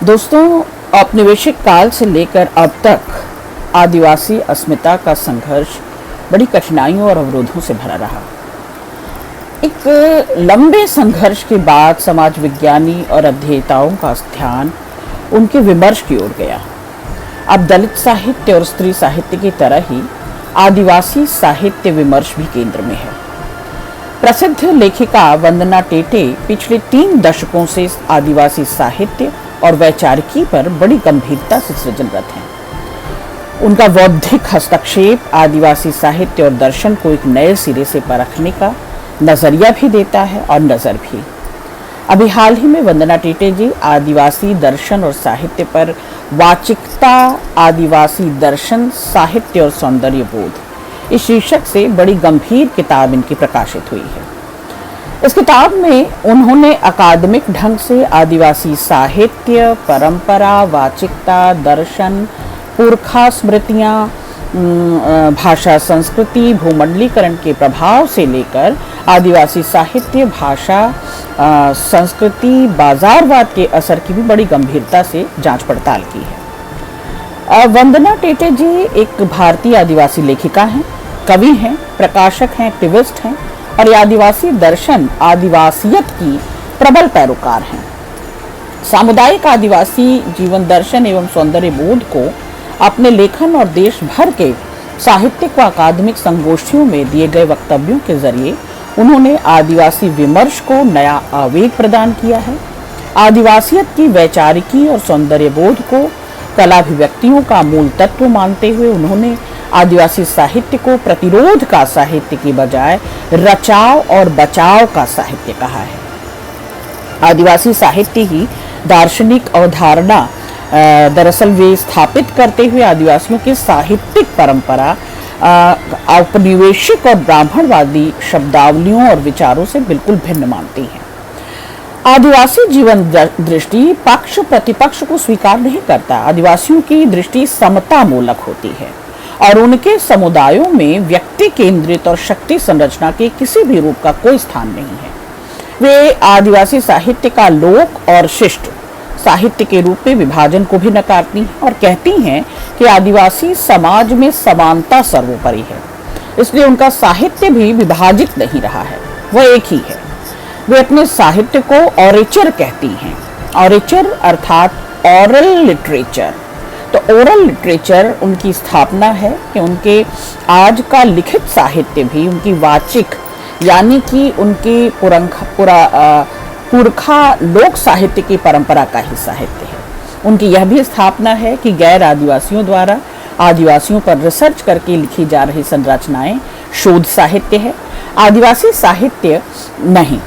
दोस्तों, औपनिवेशिक काल से लेकर अब तक आदिवासी अस्मिता का संघर्ष बड़ी कठिनाइयों और अवरोधों से भरा रहा। एक लंबे संघर्ष के बाद समाज विज्ञानी और अध्येताओं का ध्यान उनके विमर्श की ओर गया। अब दलित साहित्य और स्त्री साहित्य की तरह ही आदिवासी साहित्य विमर्श भी केंद्र में है। प्रसिद्ध लेखिका वंदना टेटे पिछले 3 दशकों से आदिवासी साहित्य और वैचारिकी पर बड़ी गंभीरता से सृजनरत हैं। उनका बौद्धिक हस्तक्षेप आदिवासी साहित्य और दर्शन को एक नए सिरे से परखने का नजरिया भी देता है और नजर भी। अभी हाल ही में वंदना टेटे जी आदिवासी दर्शन और साहित्य पर वाचिकता, आदिवासी दर्शन, साहित्य और सौंदर्य बोध इस शीर्षक से बड़ी गंभीर किताब इनकी प्रकाशित हुई है। इस किताब में उन्होंने अकादमिक ढंग से आदिवासी साहित्य, परंपरा, वाचिकता, दर्शन, पुरखा स्मृतियाँ, भाषा संस्कृति, भूमंडलीकरण के प्रभाव से लेकर आदिवासी साहित्य, भाषा, संस्कृति, बाजारवाद के असर की भी बड़ी गंभीरता से जांच पड़ताल की है। वंदना टेटे जी एक भारतीय आदिवासी लेखिका हैं, कवि हैं, प्रकाशक हैं, एक्टिविस्ट हैं और ये आदिवासी दर्शन, आदिवासियत की प्रबल पैरोकार हैं। सामुदायिक आदिवासी जीवन दर्शन एवं सौंदर्य बोध को अपने लेखन और देश भर के साहित्यिक व अकादमिक संगोष्ठियों में दिए गए वक्तव्यों के जरिए उन्होंने आदिवासी विमर्श को नया आवेग प्रदान किया है। आदिवासियत की वैचारिकी और सौंदर्य बोध को कलाभिव्यक्तियों का मूल तत्व मानते हुए उन्होंने आदिवासी साहित्य को प्रतिरोध का साहित्य की बजाय रचाव और बचाव का साहित्य कहा है। आदिवासी साहित्य ही दार्शनिक अवधारणा दरअसल वे स्थापित करते हुए आदिवासियों की साहित्यिक परंपरा औपनिवेशिक और ब्राह्मणवादी शब्दावलियों और विचारों से बिल्कुल भिन्न मानती हैं। आदिवासी जीवन दृष्टि पक्ष प्रतिपक्ष को स्वीकार नहीं करता। आदिवासियों की दृष्टि समता मूलक होती है और उनके समुदायों में व्यक्ति केंद्रित और शक्ति संरचना के किसी भी रूप का कोई स्थान नहीं है। वे आदिवासी साहित्य का लोक और शिष्ट साहित्य के रूप में विभाजन को भी नकारती हैं और कहती हैं कि आदिवासी समाज में समानता सर्वोपरि है, इसलिए उनका साहित्य भी विभाजित नहीं रहा है, वह एक ही है। वे अपने साहित्य को ऑरेचर कहती हैं। ऑरेचर अर्थात ओरल लिटरेचर। तो ओरल लिटरेचर उनकी स्थापना है कि उनके आज का लिखित साहित्य भी उनकी वाचिक यानी कि उनकी पुरखा लोक साहित्य की परंपरा का ही साहित्य है। उनकी यह भी स्थापना है कि गैर आदिवासियों द्वारा आदिवासियों पर रिसर्च करके लिखी जा रही संरचनाएं शोध साहित्य है, आदिवासी साहित्य नहीं।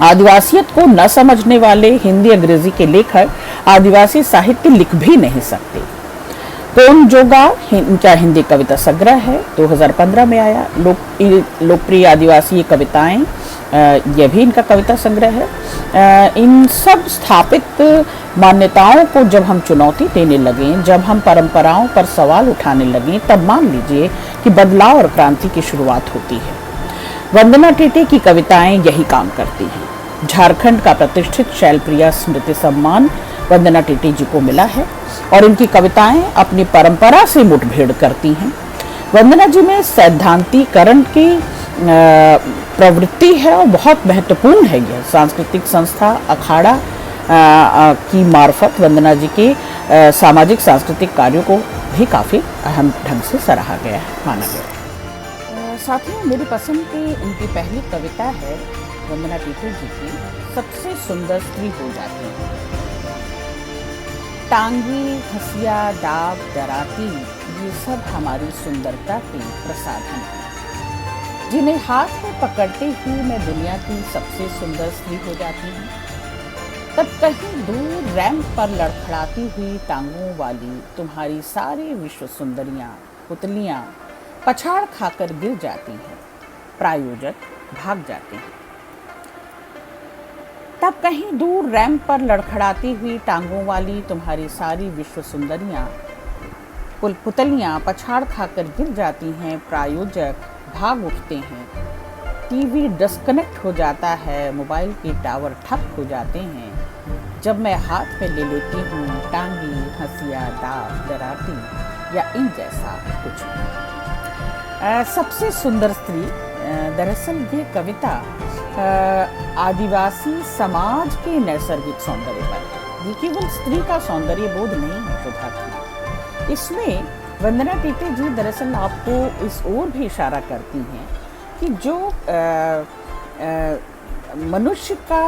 आदिवासियत को न समझने वाले हिंदी अंग्रेजी के लेखक आदिवासी साहित्य लिख भी नहीं सकते। कौन जोगा इनका हिंदी कविता संग्रह है, 2015 में आया। लोकप्रिय आदिवासी कविताएं, यह भी इनका कविता संग्रह है। इन सब स्थापित मान्यताओं को जब हम चुनौती देने लगे, जब हम परंपराओं पर सवाल उठाने लगे, तब मान लीजिए कि बदलाव और क्रांति की शुरुआत होती है। वंदना टेटे की कविताएं यही काम करती हैं। झारखंड का प्रतिष्ठित शैलप्रिया स्मृति सम्मान वंदना टेटे जी को मिला है और इनकी कविताएं अपनी परंपरा से मुठभेड़ करती हैं। वंदना जी में सैद्धांतिकरण की प्रवृत्ति है और बहुत महत्वपूर्ण है। यह सांस्कृतिक संस्था अखाड़ा की मार्फत वंदना जी के सामाजिक सांस्कृतिक कार्यों को भी काफ़ी अहम ढंग से सराहा गया है, माना गया है। साथियों, मेरी पसंद की उनकी पहली कविता है वंदना टेटे जी की सबसे सुंदर स्त्री हो जाती है। टांगी, हंसिया, दाब, दराती, ये सब हमारी सुंदरता के प्रसाधन हैं, जिन्हें हाथ में पकड़ते ही मैं दुनिया की सबसे सुंदर स्त्री हो जाती हूँ। तब कहीं दूर रैंप पर लड़खड़ाती हुई टांगों वाली तुम्हारी सारी विश्व सुंदरियाँ पुतलियाँ पछाड़ खाकर गिर जाती हैं, प्रायोजक भाग जाते हैं। तब कहीं दूर रैंप पर लड़खड़ाती हुई टांगों वाली तुम्हारी सारी विश्व सुंदरियाँ पुतलियाँ पछाड़ खाकर गिर जाती हैं, प्रायोजक भाग उठते हैं। टीवी डिस्कनेक्ट हो जाता है, मोबाइल के टावर ठप हो जाते हैं, जब मैं हाथ में ले लेती हूँ टांगी, हंसिया, दाव, डराती या इन जैसा कुछ भी। सबसे सुंदर स्त्री, दरअसल ये कविता आदिवासी समाज के नैसर्गिक सौंदर्य पर है। ये केवल स्त्री का सौंदर्य बोध नहीं है शुभार्थी। इसमें वंदना टीटे जी दरअसल आपको इस ओर भी इशारा करती हैं कि जो मनुष्य का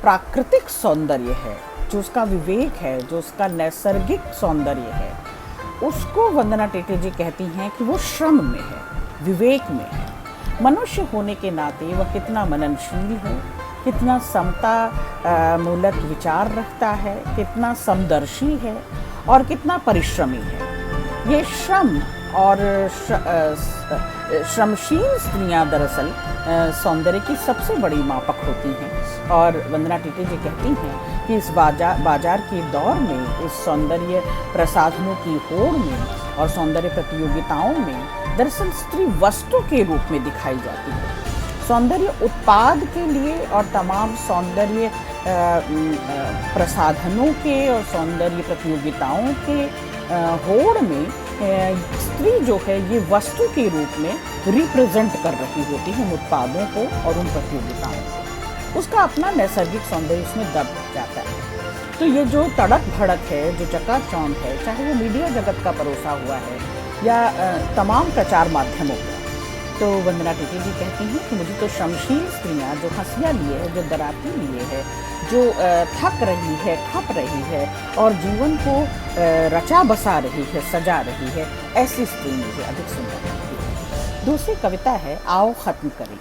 प्राकृतिक सौंदर्य है, जो उसका विवेक है, जो उसका नैसर्गिक सौंदर्य है, उसको वंदना टीटे जी कहती हैं कि वो श्रम में है, विवेक में है। मनुष्य होने के नाते वह कितना मननशील है, कितना समता मूलक विचार रखता है, कितना समदर्शी है और कितना परिश्रमी है। ये श्रम और श्रमशील स्त्रियां दरअसल सौंदर्य की सबसे बड़ी मापक होती हैं। और वंदना टीटे जी कहती हैं कि इस बाजार के दौर में, इस सौंदर्य प्रसाधनों की होड़ में और सौंदर्य प्रतियोगिताओं में दरअसल स्त्री वस्तु के रूप में दिखाई जाती है। सौंदर्य उत्पाद के लिए और तमाम सौंदर्य प्रसाधनों के और सौंदर्य प्रतियोगिताओं के होड़ में स्त्री जो है ये वस्तु के रूप में रिप्रेजेंट कर रही होती है उन उत्पादों को और उन प्रतियोगिताओं को। उसका अपना नैसर्गिक सौंदर्य उसमें दब जाता है। तो ये जो तड़क भड़क है, जो चकाचौंध है, चाहे वो मीडिया जगत का परोसा हुआ है या तमाम प्रचार माध्यमों का, तो वंदना टीटे जी कहती हैं कि मुझे तो श्रमशील स्त्रियाँ जो हंसिया लिए है, जो दराती लिए है, जो थक रही है, खप रही है और जीवन को रचा बसा रही है, सजा रही है, ऐसी स्त्री मुझे अधिक सुंदर लगती है। दूसरी कविता है आओ खत्म करें।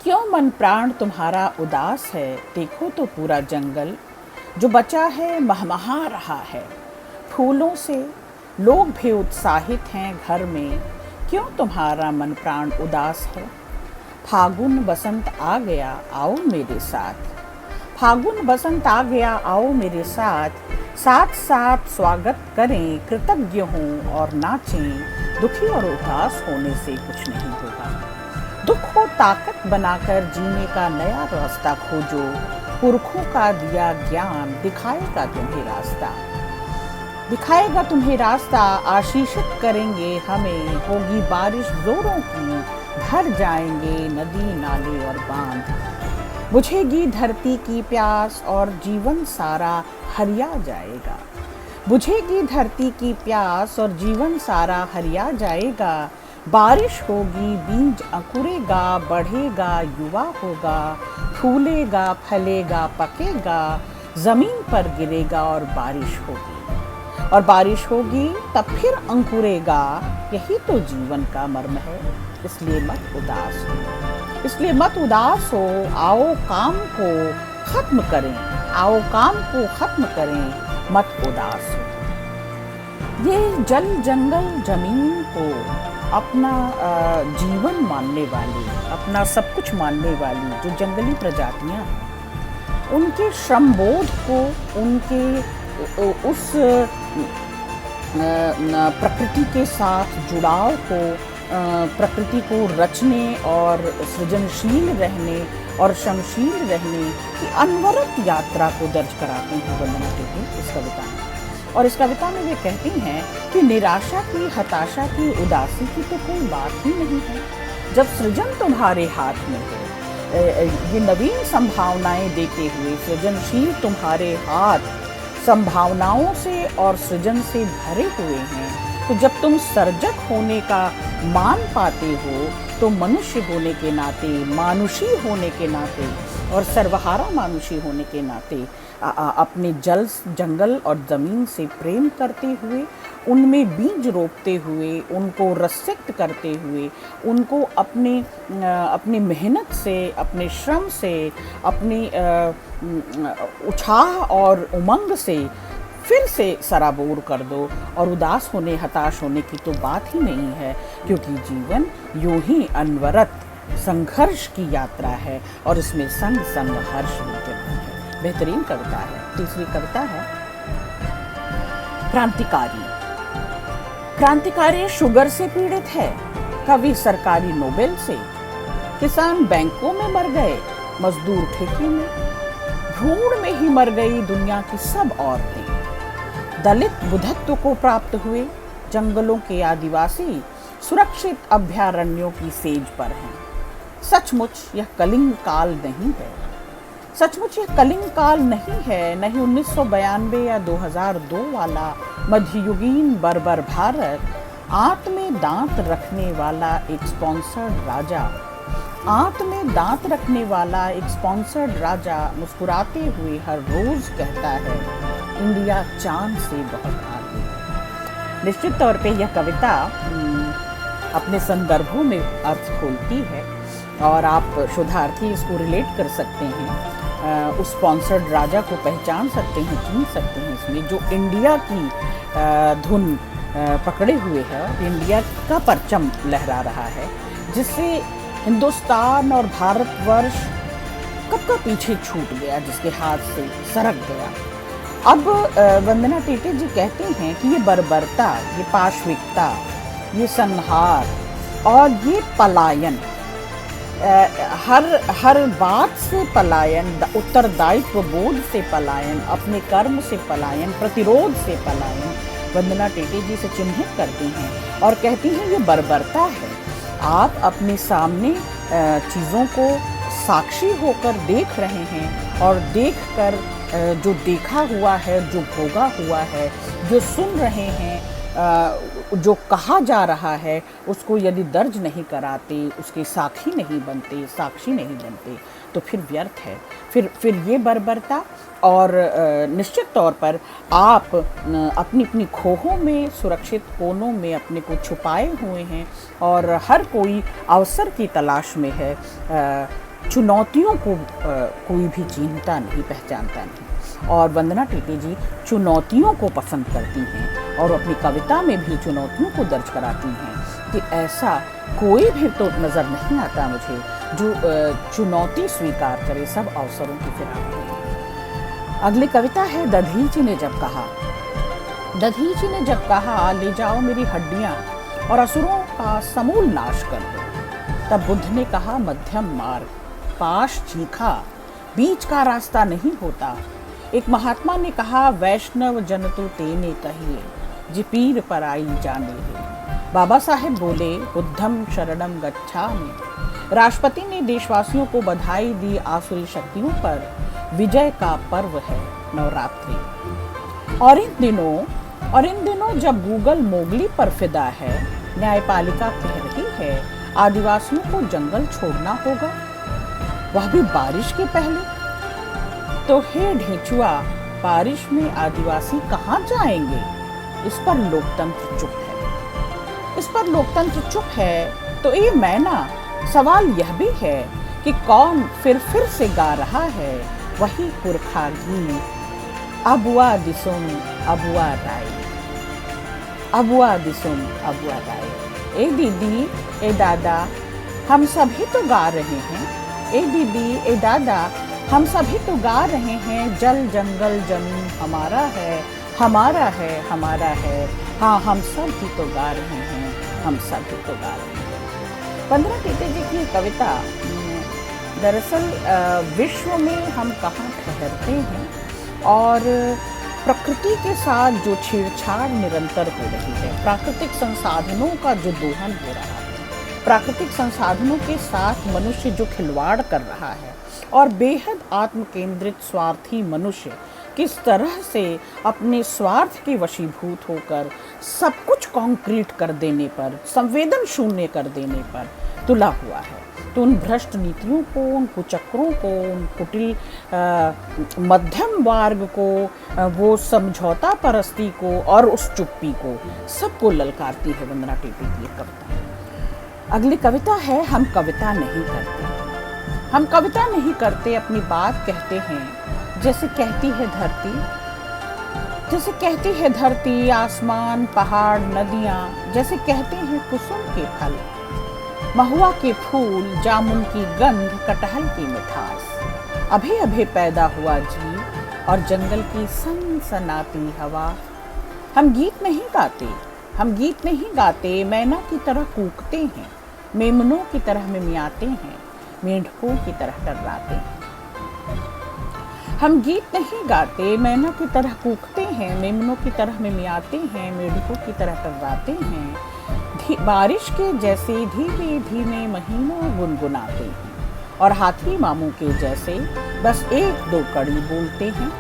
क्यों मन प्राण तुम्हारा उदास है, देखो तो पूरा जंगल जो बचा है महमहा रहा है। फूलों से लोग भी उत्साहित हैं घर में, क्यों तुम्हारा मन प्राण उदास है। फागुन बसंत आ गया आओ मेरे साथ। फागुन बसंत आ गया आओ मेरे साथ, साथ साथ स्वागत करें, कृतज्ञ हों और नाचें। दुखी और उदास होने से कुछ नहीं होगा। दुख को ताकत बनाकर जीने का नया रास्ता खोजो। पुरखों का दिया ज्ञान दिखाएगा तुम्हें रास्ता, दिखाएगा तुम्हें रास्ता। आशीषित करेंगे हमें, होगी बारिश जोरों की, भर जाएंगे नदी नाले और बांध। बुझेगी धरती की प्यास और जीवन सारा हरिया जाएगा। बुझेगी धरती की प्यास और जीवन सारा हरिया जाएगा। बारिश होगी, बीज अंकुरेगा, बढ़ेगा, युवा होगा, फूलेगा, फलेगा, पकेगा, जमीन पर गिरेगा और बारिश होगी। और बारिश होगी तब फिर अंकुरेगा, यही तो जीवन का मर्म है। इसलिए मत उदास हो, इसलिए मत उदास हो। आओ काम को खत्म करें, आओ काम को खत्म करें, मत उदास हो। ये जल जंगल जमीन को अपना जीवन मानने वाली, अपना सब कुछ मानने वाली जो जंगली प्रजातियां हैं, उनके श्रमबोध को, उनके उस प्रकृति के साथ जुड़ाव को, प्रकृति को रचने और सृजनशील रहने और श्रमशील रहने की अनवरत यात्रा को दर्ज कराते हैं वंदना टीटे इस कविता में। और इस कविता में वे कहती हैं कि निराशा की, हताशा की, उदासी की तो कोई बात ही नहीं है जब सृजन तुम्हारे हाथ में है। ये नवीन संभावनाएं देते हुए सृजनशील तुम्हारे हाथ संभावनाओं से और सृजन से भरे हुए हैं। तो जब तुम सर्जक होने का मान पाते हो तो मनुष्य होने के नाते, मानुषी होने के नाते और सर्वहारा मानुषी होने के नाते अपने जंगल और ज़मीन से प्रेम करते हुए, उनमें बीज रोपते हुए, उनको रसिक्त करते हुए, उनको अपनी मेहनत से, अपने श्रम से, अपनी उत्साह और उमंग से फिर से सराबोर कर दो। और उदास होने, हताश होने की तो बात ही नहीं है, क्योंकि जीवन यूं ही अनवरत संघर्ष की यात्रा है और इसमें संग संग हर्ष भी जरूरी है। बेहतरीन कविता है। तीसरी कविता है क्रांतिकारी। क्रांतिकारी शुगर से पीड़ित है, कवि सरकारी नोबेल से। किसान बैंकों में मर गए, मजदूर ठेके में। भ्रूण में ही मर गई दुनिया की सब औरतें। दलित बुद्धत्व को प्राप्त हुए जंगलों के आदिवासी सुरक्षित अभयारण्यों की सेज पर हैं। सचमुच यह कलिंग काल नहीं है, सचमुच यह कलिंग काल नहीं है, नहीं 1992 या 2002 वाला मध्ययुगीन बर्बर भारत। आंत में दांत रखने वाला एक स्पॉन्सर्ड राजा, आंत में दांत रखने वाला एक स्पॉन्सर्ड राजा मुस्कुराते हुए हर रोज कहता है, इंडिया चांद से बहुत आगे। निश्चित तौर पे यह कविता अपने संदर्भों में अर्थ खोलती है और आप शोधार्थी इसको रिलेट कर सकते हैं, उस स्पॉन्सर्ड राजा को पहचान सकते हैं, चीन सकते हैं इसमें, जो इंडिया की धुन पकड़े हुए है, इंडिया का परचम लहरा रहा है, जिससे हिंदुस्तान और भारतवर्ष कब का पीछे छूट गया, जिसके हाथ से सरक गया। अब वंदना टेटे जी कहते हैं कि ये बर्बरता, ये पाशविकता, ये संहार और ये पलायन, हर बात से पलायन, उत्तरदायित्व बोध से पलायन, अपने कर्म से पलायन, प्रतिरोध से पलायन वंदना टेटे जी से चिन्हित करती हैं और कहती हैं ये बर्बरता है। आप अपने सामने चीज़ों को साक्षी होकर देख रहे हैं और देखकर जो देखा हुआ है, जो भोगा हुआ है, जो सुन रहे हैं, जो कहा जा रहा है, उसको यदि दर्ज नहीं कराते, उसके साक्षी नहीं बनते तो फिर व्यर्थ है, फिर ये बर्बरता। और निश्चित तौर पर आप अपनी अपनी खोहों में, सुरक्षित कोनों में अपने को छुपाए हुए हैं और हर कोई अवसर की तलाश में है। चुनौतियों को कोई भी चिन्हता नहीं, पहचानता नहीं, और वंदना टेटे जी चुनौतियों को पसंद करती हैं और अपनी कविता में भी चुनौतियों को दर्ज कराती हैं कि ऐसा कोई भी तो नज़र नहीं आता मुझे जो चुनौती स्वीकार करे, सब अवसरों की फिराक में। अगली कविता है दधीची ने जब कहा। दधीची ने जब कहा, ले जाओ मेरी हड्डियाँ और असुरों का समूल नाश कर दो। तब बुद्ध ने कहा, मध्यम मार्ग, पाश चीखा, बीच का रास्ता नहीं होता। एक महात्मा ने कहा, वैष्णव जन तो तेने कहिए, जी पीर पर आई जाने है। बाबा साहेब बोले, बुद्धम शरणम गच्छामि। राष्ट्रपति ने देशवासियों को बधाई दी आसुरी शक्तियों पर। विजय का पर्व है नवरात्रि। और इन दिनों जब गूगल मोगली पर फिदा है, न्यायपालिका कह रही है आदिवासियों को जंगल छोड़ना होगा, वह भी बारिश के पहले। तो हे ढेंचुआ, बारिश में आदिवासी कहाँ जाएंगे? इस पर लोकतंत्र चुप है। इस पर लोकतंत्र चुप है तो ये मैना सवाल यह भी है कि कौन फिर से गा रहा है वही पुरखा गीत, अबुआ दिसुम अबुआ राय, अबुआ दिसुम अबुआ राय। ए दीदी ए दादा हम सभी तो गा रहे हैं, ए दीदी ए दादा हम सभी तो गा रहे हैं, जल जंगल जमीन हमारा है, हमारा है, हमारा है। हाँ हम सब भी तो गा रहे हैं, हम सब भी तो गा रहे हैं। वंदना टेटे जी की कविता दरअसल विश्व में हम कहाँ ठहरते हैं और प्रकृति के साथ जो छेड़छाड़ निरंतर हो रही है, प्राकृतिक संसाधनों का जो दोहन हो रहा है, प्राकृतिक संसाधनों के साथ मनुष्य जो खिलवाड़ कर रहा है और बेहद आत्मकेंद्रित स्वार्थी मनुष्य किस तरह से अपने स्वार्थ के वशीभूत होकर सब कुछ कॉन्क्रीट कर देने पर, संवेदन शून्य कर देने पर तुला हुआ है। तो उन भ्रष्ट नीतियों को, उन कुचक्रों को, उन कुटिल मध्यम वर्ग को, वो समझौता परस्ती को और उस चुप्पी को, सबको ललकारती है वंदना टेटे की ये कविता। अगली कविता है, हम कविता नहीं करते। हम कविता नहीं करते, अपनी बात कहते हैं जैसे कहती है धरती, जैसे कहती है धरती, आसमान, पहाड़, नदियाँ, जैसे कहते हैं कुसुम के फल, महुआ के फूल, जामुन की गंध, कटहल की मिठास, अभी अभी पैदा हुआ जीव और जंगल की सनसनाती हवा। हम गीत नहीं गाते, हम गीत नहीं गाते, मैना की तरह कूकते हैं, मेमनों की तरह मिमियाते हैं, मेंढकों की तरह टर्राते हैं। हम गीत नहीं गाते, मैनों की तरह कूकते हैं, मेमनों की तरह मिमियाते हैं, मेढकों की तरह टर्राते हैं, बारिश के जैसे धीमे धीमे महीनों गुनगुनाते हैं और हाथी मामू के जैसे बस एक दो कड़ी बोलते हैं।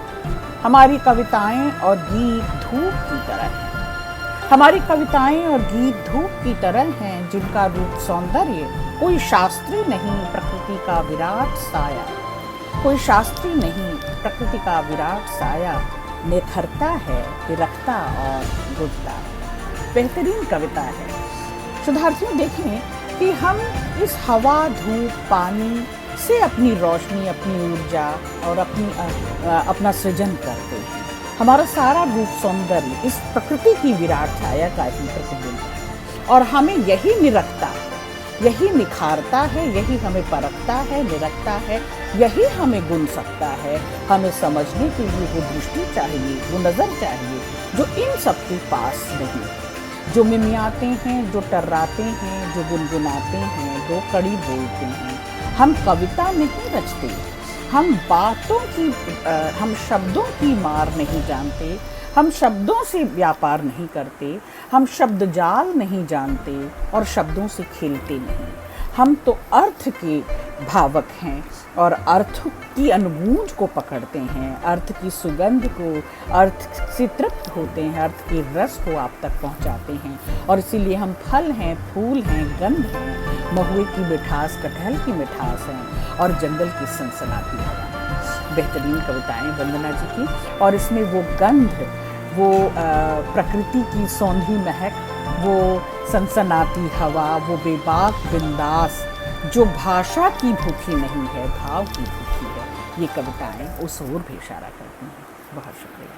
हमारी कविताएं और गीत धूप की तरह हैं। हमारी कविताएं और गीत धूप की तरह हैं, जिनका रूप सौंदर्य कोई शास्त्री नहीं, प्रकृति का विराट साया। कोई शास्त्री नहीं, प्रकृति का विराट साया निखरता है, तिरकता और गुजता है। बेहतरीन कविता है। शोधार्थियों, देखें कि हम इस हवा, धूप, पानी से अपनी रोशनी, अपनी ऊर्जा और अपना सृजन करते हैं। हमारा सारा रूप सौंदर्य इस प्रकृति की विराट छाया का ही प्रतिबिंब है और हमें यही निरखता है, यही निखारता है, यही हमें परखता है, निरखता है, यही हमें गुण सकता है। हमें समझने के लिए वो दृष्टि चाहिए, वो नज़र चाहिए जो इन सब के पास नहीं है, जो मिमियाते हैं, जो टर्राते हैं, जो गुनगुनाते हैं, जो कड़ी बोलते हैं। हम कविता नहीं रचते, हम शब्दों की मार नहीं जानते, हम शब्दों से व्यापार नहीं करते, हम शब्द जाल नहीं जानते और शब्दों से खेलते नहीं। हम तो अर्थ के भावक हैं और अर्थ की अनुगूंज को पकड़ते हैं, अर्थ की सुगंध को, अर्थ से तृप्त होते हैं, अर्थ के रस को आप तक पहुंचाते हैं। और इसीलिए हम फल हैं, फूल हैं, गंध हैं, महुए की मिठास, कटहल की मिठास हैं और जंगल की सनसनाती हवा। बेहतरीन कविताएं वंदना जी की, और इसमें वो गंध, वो प्रकृति की सौंधी महक, वो सनसनाती हवा, वो बेबाक बिंदास जो भाषा की भूखी नहीं है, भाव की भूखी है, ये कविताएं उस ओर भी इशारा करती हैं। बहुत शुक्रिया।